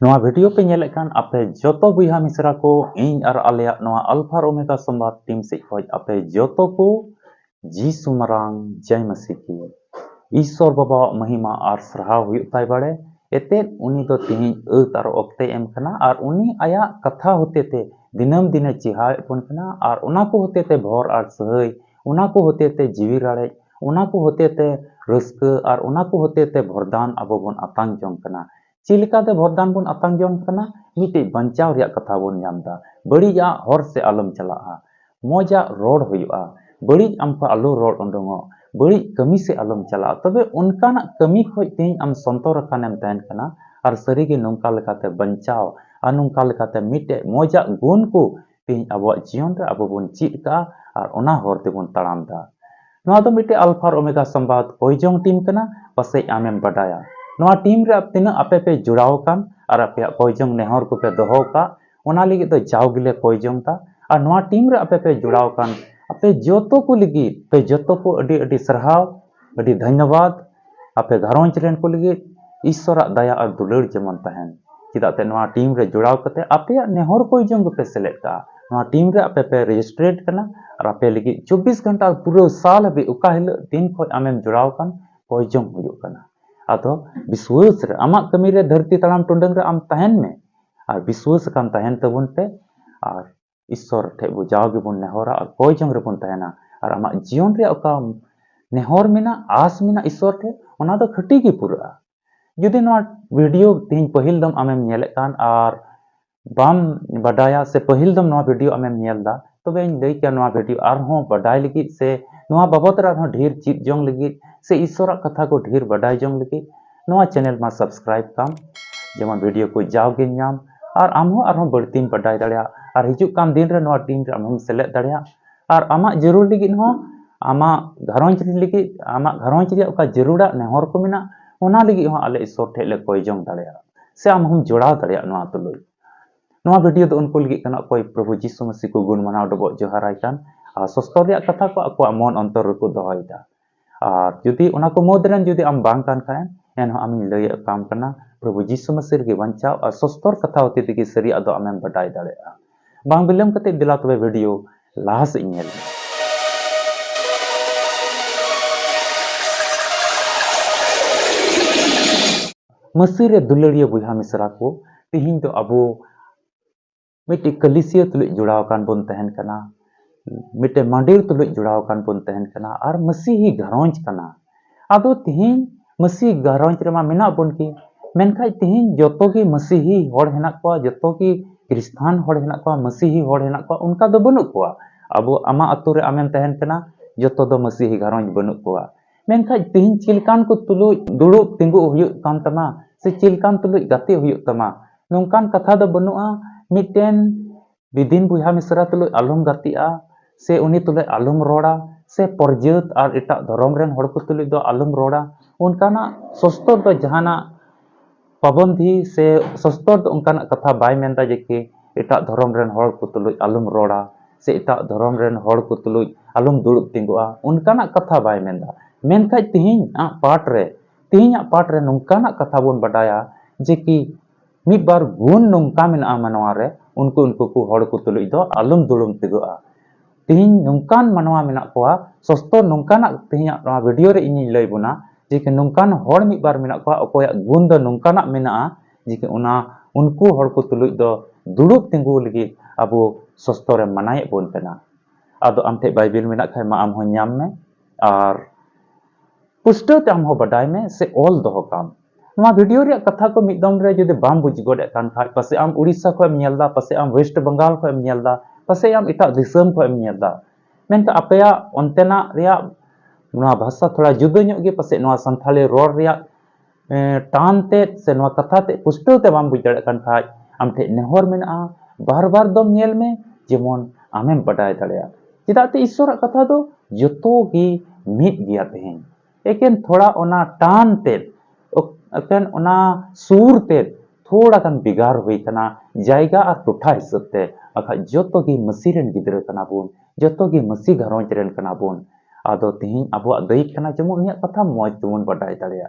नोआ वीडियो पे नेले कान आपे जोतो बुया मिसरा को इन और आलिया नोआ अल्फा और ओमेगा संवाद टीम से खोज आपे जोतो को जीसु मरांग जय मसीह की ईश्वर बाबा महिमा और सराहाव हुई ताई बड़े एते उनी तो तिहिं और ओक्ते एम कना और उनी आया कथा होते ते दिनम दिने चिहा पुन कना और उना को होते ते भोर और सहय उना को होते ते जीवी राड़े उना को होते ते रस्क और उना को होते ते भरदान अबो बन अतांग जोंग कना चिलिकाते भरदान बन अतांग जोंग कना मिटे बंचाव रिया कथा बन नामदा बड़िया हर से आलम चला मजा रोड हुआ बड़ी आमको आलो रोड उंडोंगो बड़ी कमी से आलम चला तबे उनका कमी खोज तेज आम संतोर रखानेम तहन कना और सरी के नौका लेकाते बंचाव और नौका लेकाते मिटे मजा गुण को तेज अब जीवन रे अब बन चीज का और उना होर तेबन तड़ाम दा नोआ दो मिटे अल्फा और ओमेगा संवाद कोईजोंग टीम कना पसे आमेम बडाया नोआ टीम रे तिना आपे पे जुड़ाव कान और आपे कोईजोंग नेहर को पे दोहो का ओना लगी तो जाव गिले कोईजोंग ता और नोआ टीम रे आपे पे जुड़ाव कान आपे जोतो को लगी पे जोतो को अडी अडी सरहाव अडी धन्यवाद आपे घरोंच रेन को लगी ईश्वर दया और दुलड़ जेमन तहन चिदाते नोआ टीम रे जुड़ाव कते आपे नेहर कोईजोंग पे सेलेक्ट का नोआ टीम रे आपे पे रजिस्ट्रेट कना और आपे लगी 24 घंटा पूरा साल भी उका हिल दिन खो आमेम जुड़ाव कान कोईजोंग हुयो कना आदो विश्वास रे आमा कमी रे धरती तड़ाम टुंडंग रे आम तहन में और विश्वास कान तहन तबुन पे और ईश्वर ठे बुझाव के बुन नेहरा और कोईजोंग रे बुन तहना और आमा जीवन रे ओका नेहर मेना आस मेना ईश्वर ठे ओना दो खटी की पूरा जुदी नोआ वीडियो तीन पहिल दम आमेम नेले कान और बाम बडाया से पहिल दम नोआ वीडियो आमेम नेलदा तबे इन लई के नोआ वीडियो आरहों बडाय लगी से नोआ बाबत रे ढेर चीज जोंग लगी से ईश्वर कथा को ढेर बडाय जोंग लगी नोआ चैनल मा सब्सक्राइब काम जेमन वीडियो को जावगे नाम और आमहो आरहों बड़तीम बडाय दड़िया और हिजु काम दिन रे नोआ टीम रे आमहम सेलेद दड़िया और आमा जरूर लगी हो आमा घरोंच लगी आमा घरोंच रे ओका जरूरा नेहर को मिना ओना लगी हो आले ईश्वर ठेले कोईजोंग दड़िया से आमहम जोड़ाव दड़िया नोआ तुलुई नोआ वीडियो तो उनको लगी कना कोई प्रभु जीसु मसीह को गुण मनाव डबो जोहाराय कान और सस्तर रे कथा को अको मन अंतर रे को दोहयदा और जुदी उना को मोदरन जुदी आम बांग कान खान एन आम लय काम कना प्रभु जीसु मसीह के बंचाव और सस्तर कथा होती तकी सरी अदो आमेम बडाय दाड़ेया बांग बिलम कते दिला तबे वीडियो लास इनेल मसीह रे दुलड़िया बुझा मिसरा को तिहिं तो अबो मिट्टी कलिसिया तुलुज जुड़ाव कान बोन तहन कना मिट्टे मंदिर तुलुज जुड़ाव कान बोन तहन कना और मसीही घरोंच कना आदो तिहिं मसीह घरोंच रे मा मेना बोन की मेनखाय तिहिं जतो की मसीही होड़ हेना को जतो की क्रिस्तान होड़ हेना को मसीही होड़ हेना को उनका दो बनु को अबो आमा अतु रे आमेम तहन कना जतो दो मसीही घरोंच बनु को मेनखाय तिहिं चिलकान को तुलुज दुड़ुब तिंगु हुयु कान तमा से चिलकान तुलुज गाते हुयु तमा नोंकान कथा दो बनुआ मिटेन विदिन बुहा मिसरा तुलुज आलम गातिआ से उनी तुलुज आलम रोड़ा से परजत और एटा धर्म रेन हड़ को तुलुज दो आलम रोड़ा उनकाना सस्तर दो जहाना पाबंदी से सस्तर दो उनकाना कथा बाय मेंदा जेके एटा धर्म रेन हड़ को तुलुज आलम रोड़ा से एटा धर्म रेन हड़ को तुलुज आलम दुड़ुब तिंगुआ उनकाना कथा बाय मेंदा मेनखाय तिहिं पाठ रे नोंकाना कथा बोन बडाया जेकी मिद बार गुण नोंका मेना मनवा रे उनको उनको को हड़ को तुलुज दो आलम दुड़ुम तिगुआ तिहिं नोंकान मनवा मेना कोआ सस्तो नोंकाना तिहिं नोआ वीडियो रे इनि लय बोना जेके नोंकान हड़ मिद बार मेना कोआ अकोया गुण दो नोंकाना मेना जेके उना उनको हड़ को तुलुज दो दुड़ुब तिंगु लगी अबो सस्तो रे मनाय बोन कना आदो आमठे बाइबल मेना खाय मा आम हो ᱧᱟᱢ में और पुष्टो ते आम हो बडाय में से ऑल दो काम नोआ वीडियो रे कथा को मिदम रे जदि बाम बुझ गोडे कान खाय पसे आम उड़ीसा को नेलदा पसे आम वेस्ट बंगाल को नेलदा पसे आम इटा दिसम को नेलदा मेनका अपया अंतेना रिया नोआ भाषा थोड़ा जुदा ᱧᱚᱜ गे पसे नोआ संथाली रोड रिया टानते से नोआ कथा ते पुष्टो ते बाम बुझ दड़े कान खाय आमठे नेहर मेना बार बार दम नेल में जेमन आमेम बडाय दड़ेया चिदाते ईश्वर कथा दो जतो गी मिद गिया तेहें एकेन थोड़ा ओना टानते अकन ओना सूर ते थोड़ा कन बिगार हुई कना जायगा और टोठा हिसाब ते अखा जतो की मसीह रेन गिदरा कना बोन जतो की मसीह घरोंच रेन कना बोन आदो तिहिं अबो दैक कना जमो उनिया कथा मौज तुमन बडाय दड़िया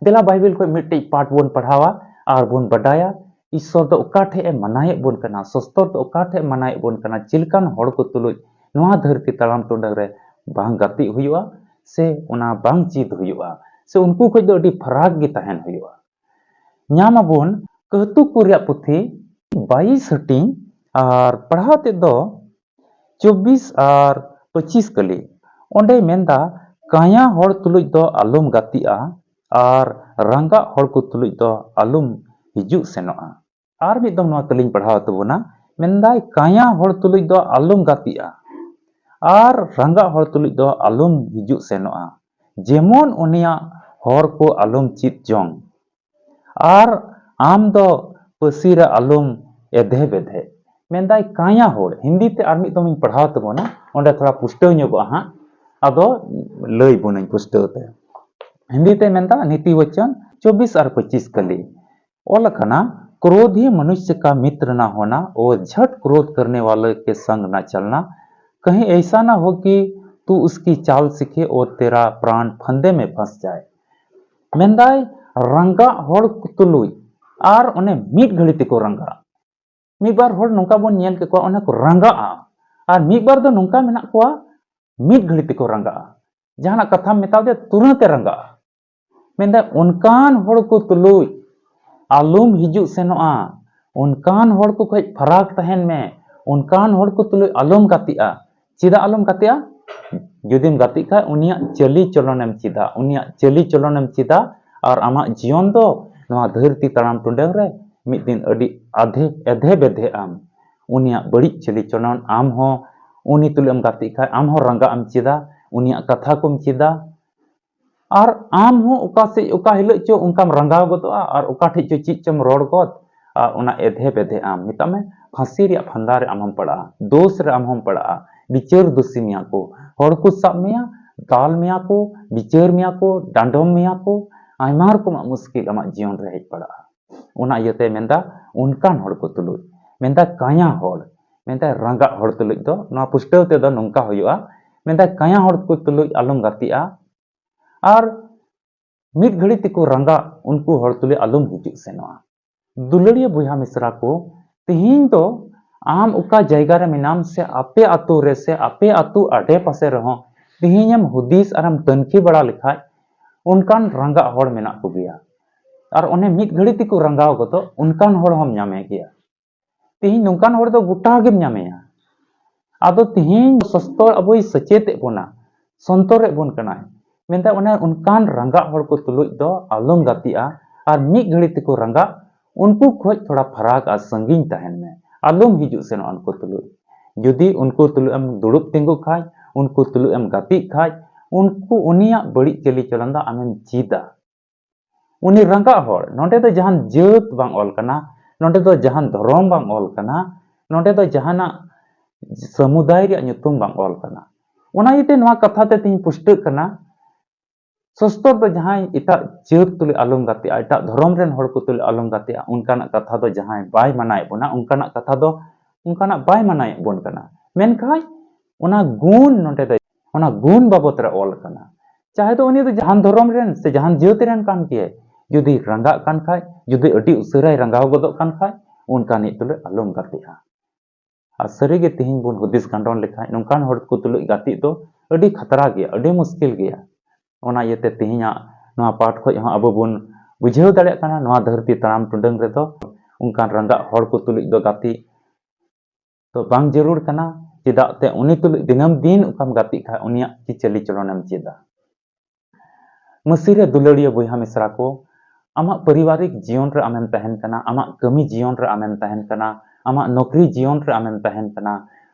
देला बाइबल को मिट्टी पाठ बोन पढ़ावा आर बोन बडाया ईश्वर दो ओका ठे ए मनाये बोन कना सस्तर दो ओका ठे मनाये बोन कना चिलकान हड़ को तुलुज नोआ धरती तलाम टुंडा रे बांग गाति हुयुआ से उना बांग चीत हुयुआ से उनको खoj दो अडी फराक गे तहन हुयुआ ᱧᱟᱢ ᱟᱵᱚᱱ ᱠᱟᱹᱦᱛᱩ ᱠᱚ ᱨᱮᱭᱟᱜ ᱯᱩᱛᱷᱤ 22 ᱦᱟᱹᱴᱤᱧ ᱟᱨ ᱯᱟᱲᱦᱟᱣ ᱛᱮᱫ ᱫᱚ 24 ᱟᱨ 25 ᱠᱟᱞᱤ ᱚᱸᱰᱮ ᱢᱮᱱᱫᱟ ᱠᱟᱭᱟ ᱦᱚᱲ ᱛᱩᱞᱩᱡ ᱫᱚ ᱟᱞᱚᱢ ᱜᱟᱛᱤᱜᱼᱟ ᱟᱨ ᱨᱟᱸᱜᱟ ᱦᱚᱲ ᱠᱚ ᱛᱩᱞᱩᱡ ᱫᱚ ᱟᱞᱚᱢ ᱦᱤᱡᱩᱜ ᱥᱮᱱᱚᱜᱼᱟ ᱟᱨ ᱢᱤᱫ ᱫᱚᱢ ᱱᱚᱣᱟ ᱛᱮᱞᱤᱧ ᱯᱟᱲᱦᱟᱣ ᱛᱟᱵᱚᱱᱟ ᱢᱮᱱᱫᱟᱭ ᱠᱟᱭᱟ ᱦᱚᱲ ᱛᱩᱞᱩᱡ ᱫᱚ ᱟᱞᱚᱢ ᱜᱟᱛᱤᱜᱼᱟ ᱟᱨ ᱨᱟᱸᱜᱟ ᱦᱚᱲ ᱛᱩᱞᱩᱡ ᱫᱚ ᱟᱞᱚᱢ ᱦᱤᱡᱩᱜ ᱥᱮᱱᱚᱜᱼᱟ ᱡᱮᱢᱚᱱ ᱩᱱᱤᱭᱟᱜ ᱦᱚᱲ ko alum chit jong ar am do pasira alum edhe bedhe mendai kaya hor hindi te ar mid domin padhaw tabona onde thoda pustaw nyogo ha ado lay bonain pustaw te hindi te menda नीति वचन 24 और 25 कली ओल खना क्रोधी मनुष्य का मित्र ना होना और झट क्रोध करने वाले के संग ना चलना कहीं ऐसा ना हो कि तू उसकी चाल सीखे और तेरा प्राण फंदे में फंस जाए मेंदाय रंगा हड़ तुलुई आर ओने मिट घड़ी तेको रंगा मिट बार हड़ नोंका बोन नेल के को ओने को रंगा आर मिट बार दो नोंका मेना को मिट घड़ी तेको रंगा जहाना कथा मेता दे तुरंत रंगा मेंदाय उनकान हड़ को तुलुई आलुम हिजु सेनोआ उनकान हड़ को खज फराक तहन में उनकान हड़ को तुलुई आलुम गातिआ चिदा आलुम गातिआ जुदिम गाति खा उनिया चली चलनेम चिदा उनिया चली चलनेम चिदा और आमा जीवन दो नवा धरती तड़ाम टुंडेंग रे मिद दिन अडी आधे एधे बेधे आम उनिया बड़ी चली चलन आम हो उनी तुलम गाति खा आम हो रंगा आम चिदा उनिया कथा कोम चिदा और आम हो उका से उका हिलो चो उनकाम रंगाव गदोआ और उका ठे चो चीज चम रोड गद और उना एधे बेधे आम मितामे फांसी रे फंदा रे आम पड़ा दोष रे आम पड़ा बिचार दोषी मिया को हड़ को सब मिया दाल मिया को बिचार मिया को डांडम मिया को आयमार को मुश्किल आमा जीवन रे हेज पड़ा उना इयते मेंदा उनकान हड़ को तुलुज मेंदा काया हड़ मेंदा रंगा हड़ तुलुज दो नवा पुष्टव ते दो नोंका होयुआ मेंदा काया हड़ को तुलुज आलम गातिआ और मिट घड़ी तेको रंगा उनको हड़ तुले आलम हिजुग सेनोआ दुलड़िया बुहा मिश्रा को तिहिन दो आम उका जायगा रे मिनाम से आपे आतु रे से आपे आतु आडे पासे रहो तिहिनम हुदीस आराम तनखी बड़ा लिखा उनकान रंगा हड़ मेना को गया और उन्हें मिट घड़ी तेको रंगाव गदो उनकान हड़ हम ᱧᱟᱢᱮ गया तिहिन नोंकान हड़ दो गोटा गेम ᱧᱟᱢᱮया आदो तिहिन सस्तर अबोय सचेते बोना संतोरे बोन कना मेंदा उन्हें उनकान रंगा हड़ को तुलुज दो आलम गातिआ और मिट घड़ी तेको रंगा उनको खोज थोड़ा फराक आ संगीन तहन में आलम हिजु सेनो उनको तुलुज जुदी उनको तुलुज एम दुड़ुब तिंगु खाय उनको तुलुज एम गाति खाय उनको उनिया बड़ी चली चलन दा आमेम चीदा उनी रंगा हड़ नोंडे दो जहान जात बांग ऑल कना नोंडे दो जहान धर्म बांग ऑल कना नोंडे दो जहाना समुदाय रे nyutum बांग ऑल कना ओना इते नवा कथा ते तिन पुष्ट कना सस्तर दो जहां इटा जात तुले आलम गातिआ इटा धर्म रेन हड़ को तुले आलम गातिआ उनकाना कथा दो जहां बाय मनाय बोना उनकाना कथा दो उनकाना बाय मनाय बोन कना मेनखाय ओना गुण नोंडे दो ओना गुण बाबत रे ऑल कना चाहे तो उनी तो जहान धर्म रेन से जहान जात रेन कान के जुदी रंगा कान खाय जुदी अडी उसराय रंगाव गदो कान खाय उनकानी तुले आलम गातिआ आ सरीगे तिहिन बोन हुदिस गांडोन लेखाय नोंकान हड़ को तुले गाति दो अडी खतरा गया अडी मुश्किल गया ओना इयते तिहिना नवा पाठ खoj हो अबो बोन बुझाव दाड़े काना नवा धरती तराम टुंडंग रे दो उनकान रंगा हड़ को तुले दो गाति तो बांग जरूर कना चिदा ते उनी तुले दिनम दिन उकाम गाति खाय उनिया की चली चलनेम चिदा मसीरे दुलड़िया बुहा मिश्रा को आमा पारिवारिक जीवन रे आमेम तहन कना आमा कमी जीवन रे आमेम तहन कना आमा नौकरी जीवन रे आमेम तहन कना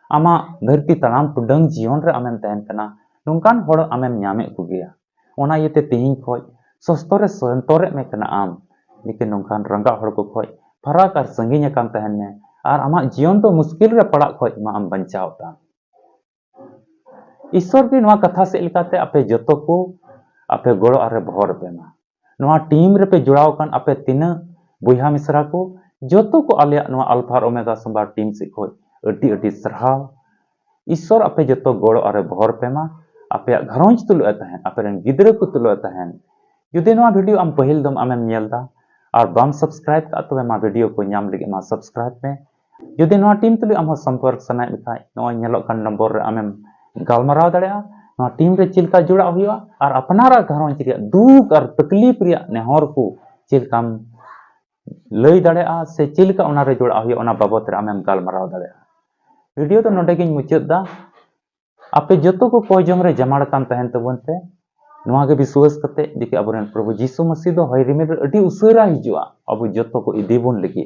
आमा धरती तराम टुडंग जीवन रे आमेम तहन कना नोंकान हड़ आमेम ᱧᱟᱢᱮ को गया ओना इते तिहिन खोज सस्तरे संतोरे में कना आम लेकिन नोंकान रंगा हड़ को खोज फराक और संगीन कान तहन में और आमा जीवन तो मुश्किल रे पड़ा खोज मा आम बंचावता ईश्वर की नवा कथा से लिखाते आपे जतो को आपे गोड़ो आरे भर पेमा नवा टीम रे पे जुड़ाव कान आपे तिना बुहा मिश्रा को जतो को आलिया नवा अल्फा और ओमेगा संबार टीम से खोज अडी अडी सरहाव ईश्वर आपे जतो गोड़ो आरे भर पेमा आपे घरोंज तुलुआ तहन आपे रन गिद्रा को तुलुआ तहन जुदी नवा वीडियो आम पहिल दम आमेम नेलदा और बम सब्सक्राइब का तो मा वीडियो को नाम लगे मा सब्सक्राइब में जुदी नवा टीम तुली आम संपर्क सनाय बिखाय नवा नेलो कान नंबर रे आमेम गालमाराव दाड़ेया नवा टीम रे चिलका जुड़ा हुआ और अपनारा घरोंज रे दुख और तकलीफ रे नेहर को चिलकाम लई दाड़ेया से चिलका ओना रे जुड़ा हुआ ओना बाबत रे आमेम गालमाराव दाड़ेया वीडियो तो नोडे गिन मुचाद दा आपे जतो को कोई जम रे जमाड़ कान तहन तबन पे नवा के विश्वास करते जे अबरेन प्रभु यीशु मसीह दो हय रिमिल अडी उसरा हिजुआ अब जतो को इदीबुन लगी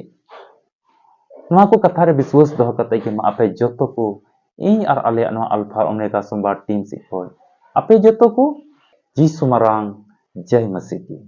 नवा को कथा रे विश्वास दो करते कि आपे जतो को इन और आले नवा अल्फा ओमेगा सोमवार टीम से होय आपे जतो को यीशु मरांग जय मसीह की।